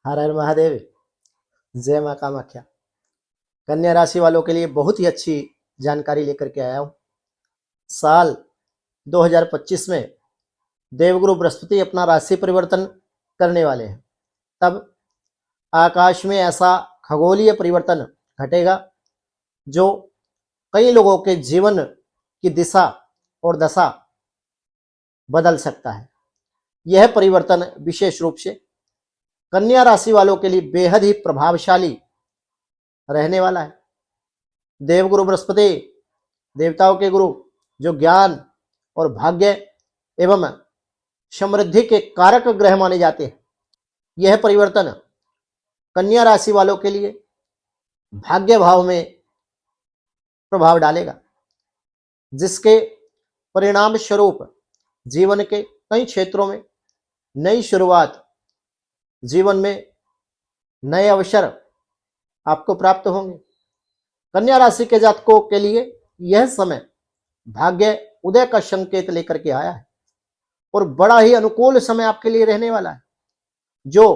हर हर महादेव। जय मां कामाख्या। कन्या राशि वालों के लिए बहुत ही अच्छी जानकारी लेकर के आया हूं। साल 2025 में देवगुरु बृहस्पति अपना राशि परिवर्तन करने वाले हैं। तब आकाश में ऐसा खगोलीय परिवर्तन घटेगा जो कई लोगों के जीवन की दिशा और दशा बदल सकता है। यह परिवर्तन विशेष रूप से कन्या राशि वालों के लिए बेहद ही प्रभावशाली रहने वाला है। देवगुरु बृहस्पति देवताओं के गुरु, जो ज्ञान और भाग्य एवं समृद्धि के कारक ग्रह माने जाते हैं, यह परिवर्तन कन्या राशि वालों के लिए भाग्य भाव में प्रभाव डालेगा, जिसके परिणाम स्वरूप जीवन के कई क्षेत्रों में नई शुरुआत, जीवन में नए अवसर आपको प्राप्त होंगे। कन्या राशि के जातकों के लिए यह समय भाग्य उदय का संकेत लेकर के आया है और बड़ा ही अनुकूल समय आपके लिए रहने वाला है। जो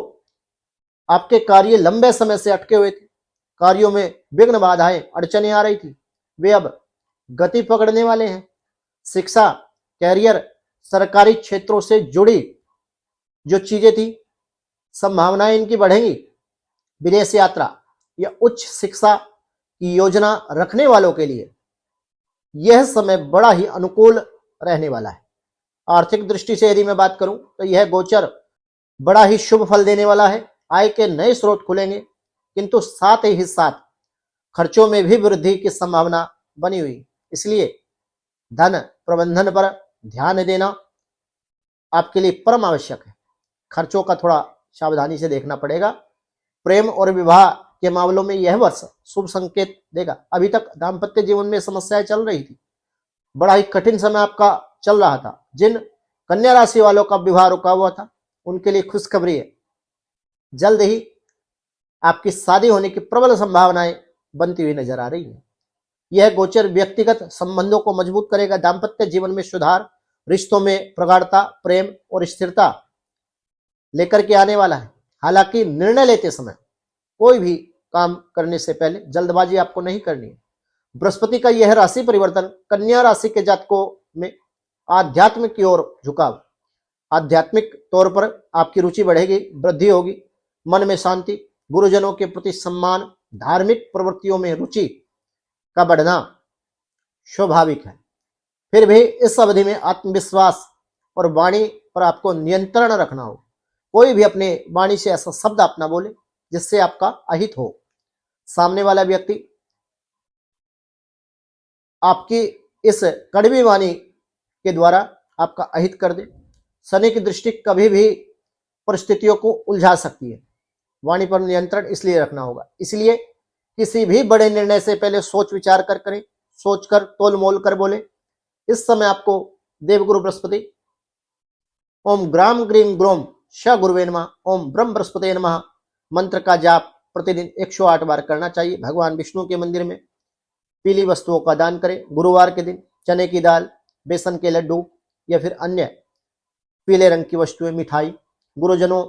आपके कार्य लंबे समय से अटके हुए थे, कार्यों में विघ्न बाधाएं अड़चने आ रही थी, वे अब गति पकड़ने वाले हैं। शिक्षा, कैरियर, सरकारी क्षेत्रों से जुड़ी जो चीजें थी, संभावनाएं इनकी बढ़ेंगी। विदेश यात्रा या उच्च शिक्षा की योजना रखने वालों के लिए यह समय बड़ा ही अनुकूल रहने वाला है। आर्थिक दृष्टि से यदि मैं बात करूं तो यह गोचर बड़ा ही शुभ फल देने वाला है। आय के नए स्रोत खुलेंगे, किंतु साथ ही साथ खर्चों में भी वृद्धि की संभावना बनी हुई। इसलिए धन प्रबंधन पर ध्यान देना आपके लिए परम आवश्यक है। खर्चों का थोड़ा सावधानी से देखना पड़ेगा। प्रेम और विवाह के मामलों में यह वर्ष शुभ संकेत देगा। अभी तक दाम्पत्य जीवन में समस्याएं चल रही थी, बड़ा ही कठिन समय आपका चल रहा था। जिन कन्या राशि वालों का विवाह रुका हुआ था, उनके लिए खुशखबरी है, जल्द ही आपकी शादी होने की प्रबल संभावनाएं बनती हुई नजर आ रही है। यह गोचर व्यक्तिगत संबंधों को मजबूत करेगा, दाम्पत्य जीवन में सुधार, रिश्तों में प्रगाढ़ता, प्रेम और स्थिरता लेकर के आने वाला है। हालांकि निर्णय लेते समय कोई भी काम करने से पहले जल्दबाजी आपको नहीं करनी है। बृहस्पति का यह राशि परिवर्तन कन्या राशि के जातकों में आध्यात्म की ओर झुकाव, आध्यात्मिक तौर पर आपकी रुचि बढ़ेगी, वृद्धि होगी, मन में शांति, गुरुजनों के प्रति सम्मान, धार्मिक प्रवृत्तियों में रुचि का बढ़ना स्वाभाविक है। फिर भी इस अवधि में आत्मविश्वास और वाणी पर आपको नियंत्रण रखना हो। कोई भी अपने वाणी से ऐसा शब्द आप ना बोले जिससे आपका अहित हो, सामने वाला व्यक्ति आपकी इस कड़वी वाणी के द्वारा आपका अहित कर दे। शनि की दृष्टि कभी भी परिस्थितियों को उलझा सकती है। वाणी पर नियंत्रण इसलिए रखना होगा। इसलिए किसी भी बड़े निर्णय से पहले सोच विचार कर करें, सोचकर तोल मोल कर बोले। इस समय आपको देवगुरु बृहस्पति ओम ग्राम ग्रीम ग्रोम श गुरुवे नमः, ओम ब्रह्म बृहस्पति नमः मंत्र का जाप प्रतिदिन 108 बार करना चाहिए। भगवान विष्णु के मंदिर में पीली वस्तुओं का दान करें। गुरुवार के दिन चने की दाल, बेसन के लड्डू या फिर अन्य पीले रंग की वस्तुएं, मिठाई, गुरुजनों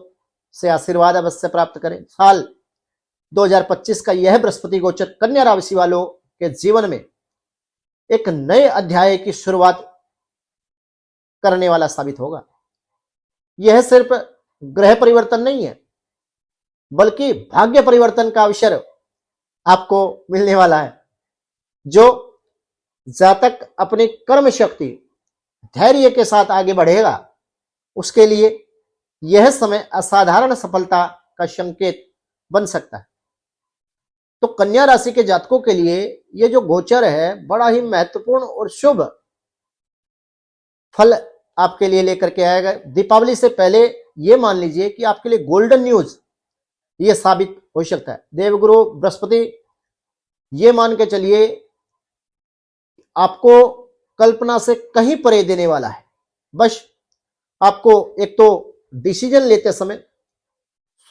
से आशीर्वाद अवश्य प्राप्त करें। साल 2025 का यह बृहस्पति गोचर कन्या राशि वालों के जीवन में एक नए अध्याय की शुरुआत करने वाला साबित होगा। यह सिर्फ ग्रह परिवर्तन नहीं है, बल्कि भाग्य परिवर्तन का अवसर आपको मिलने वाला है। जो जातक अपनी कर्म शक्ति, धैर्य के साथ आगे बढ़ेगा, उसके लिए यह समय असाधारण सफलता का संकेत बन सकता है। तो कन्या राशि के जातकों के लिए यह जो गोचर है, बड़ा ही महत्वपूर्ण और शुभ फल आपके लिए लेकर के आएगा। दीपावली से पहले यह मान लीजिए कि आपके लिए गोल्डन न्यूज यह साबित हो सकता है। देवगुरु बृहस्पति ये मान के चलिए आपको कल्पना से कहीं परे देने वाला है। बस आपको एक तो डिसीजन लेते समय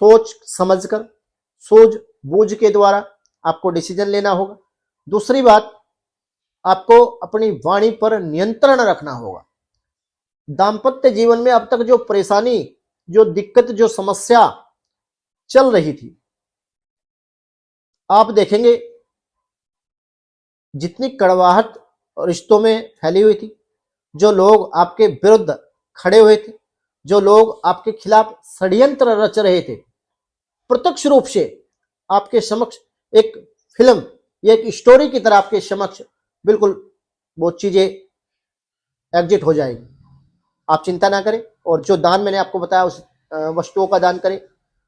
सोच समझकर, सूझबूझ के द्वारा आपको डिसीजन लेना होगा। दूसरी बात, आपको अपनी वाणी पर नियंत्रण रखना होगा। दाम्पत्य जीवन में अब तक जो परेशानी, जो दिक्कत, जो समस्या चल रही थी, आप देखेंगे जितनी कड़वाहट रिश्तों में फैली हुई थी, जो लोग आपके विरुद्ध खड़े हुए थे, जो लोग आपके खिलाफ षड्यंत्र रच रहे थे, प्रत्यक्ष रूप से आपके समक्ष एक फिल्म या एक स्टोरी की तरह आपके समक्ष बिल्कुल वो चीजें एग्जिट हो जाएगी। आप चिंता ना करें, और जो दान मैंने आपको बताया उस वस्तुओं का दान करें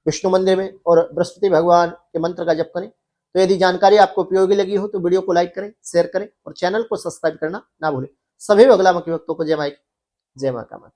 विष्णु मंदिर में, और बृहस्पति भगवान के मंत्र का जप करें। तो यदि जानकारी आपको उपयोगी लगी हो तो वीडियो को लाइक करें, शेयर करें और चैनल को सब्सक्राइब करना ना भूलें। सभी अगला मुख्य भक्तों को जय माई, जय माता।